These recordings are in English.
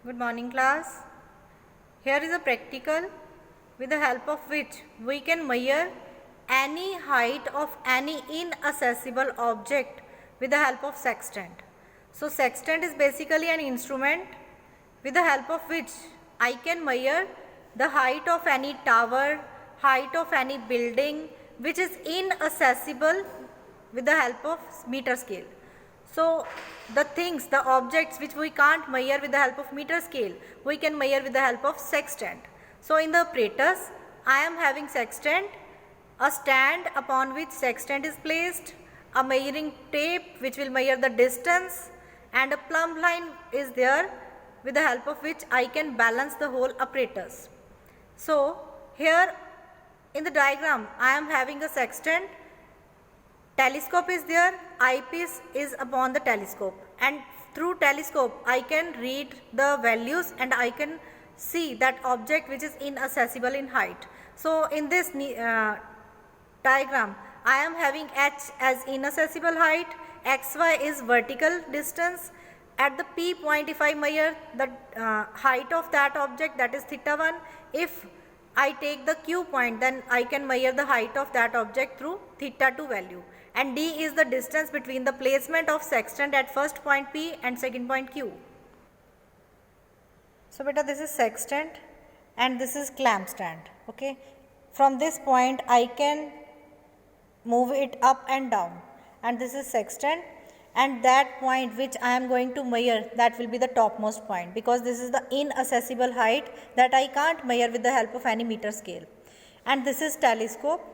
Good morning class. Here is a practical with the help of which we can measure any height of any inaccessible object with the help of sextant. So sextant is basically an instrument with the help of which I can measure the height of any tower, height of any building which is inaccessible with the help of meter scale. So the things, the objects which we can't measure with the help of meter scale, we can measure with the help of sextant. So in the apparatus, I am having sextant, a stand upon which sextant is placed, a measuring tape which will measure the distance, and a plumb line is there with the help of which I can balance the whole apparatus. So here in the diagram, I am having a sextant. Telescope is there, eyepiece is upon the telescope, and through telescope I can read the values and I can see that object which is inaccessible in height. So in this diagram I am having h as inaccessible height, xy is vertical distance. At the p point if I measure the height of that object, that is theta 1. If I take the q point, then I can measure the height of that object through theta 2 value, and d is the distance between the placement of sextant at first point P and second point Q. So beta, this is sextant and this is clamp stand. Okay, from this point I can move it up and down, and this is sextant, and that point which I am going to measure, that will be the topmost point, because this is the inaccessible height that I can't measure with the help of any meter scale. And this is telescope,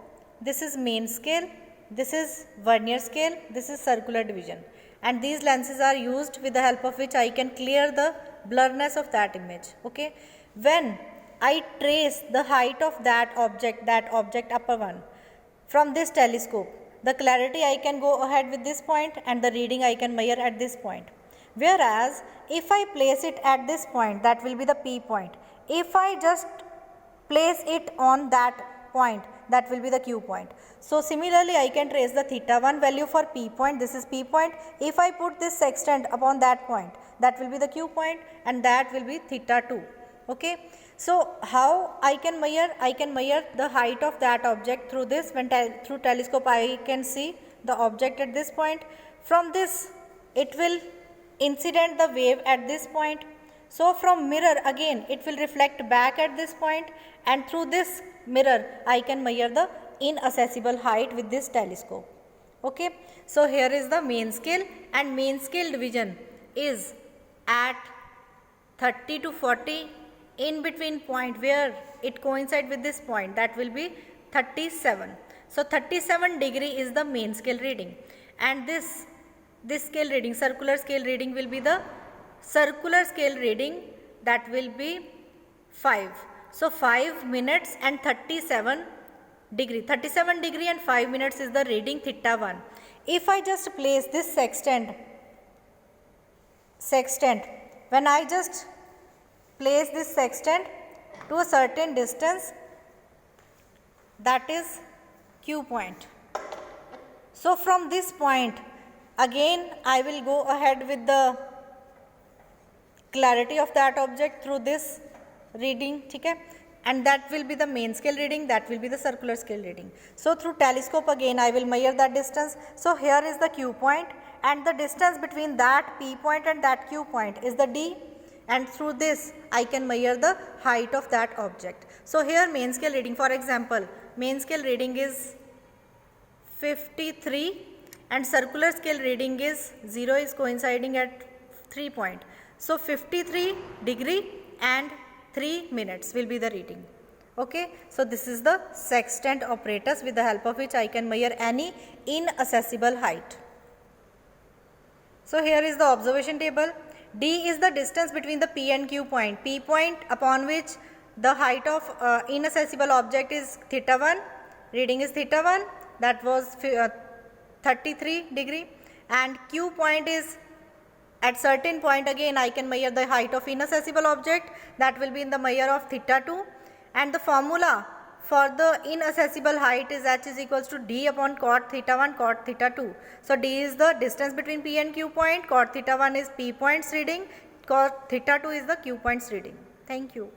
this is main scale, this is vernier scale, this is circular division, and these lenses are used with the help of which I can clear the blurriness of that image. Okay, when I trace the height of that object upper one from this telescope, the clarity I can go ahead with this point and the reading I can measure at this point. Whereas if I place it at this point, that will be the P point. If I just place it on that point, that will be the Q point. So similarly I can trace the theta 1 value for P point, this is P point. If I put this sextant upon that point, that will be the Q point, and that will be theta 2. Okay, so how I can measure? I can measure the height of that object through this. When through telescope I can see the object at this point. From this it will incident the wave at this point. So from mirror again it will reflect back at this point, and through this mirror I can measure the inaccessible height with this telescope. Okay, so here is the main scale, and main scale division is at 30 to 40. In between point where it coincides with this point, that will be 37. So 37 degree is the main scale reading, and this scale reading, circular scale reading, will be the circular scale reading, that will be 5. So 5 minutes and 37 degree. 37 degree and 5 minutes is the reading theta 1. If I just place this sextant, when I just place this sextant to a certain distance, that is Q point. So from this point again I will go ahead with the clarity of that object through this reading, okay? And that will be the main scale reading, that will be the circular scale reading. So through telescope again I will measure that distance. So here is the Q point, and the distance between that P point and that Q point is the D, and through this I can measure the height of that object. So here main scale reading, for example, main scale reading is 53 and circular scale reading is 0 is coinciding at 3 point. So 53 degree and 3 minutes will be the reading. Okay, so this is the sextant apparatus with the help of which I can measure any inaccessible height. So here is the observation table. D is the distance between the P and Q point. P point upon which the height of inaccessible object is theta 1, reading is theta 1, that was 33 degree, and Q point is at certain point again I can measure the height of inaccessible object, that will be in the measure of theta 2, and the formula for the inaccessible height is h is equals to d upon cot theta 1 cot theta 2. So d is the distance between P and Q point, cot theta 1 is P points reading, cos theta 2 is the Q points reading. Thank you.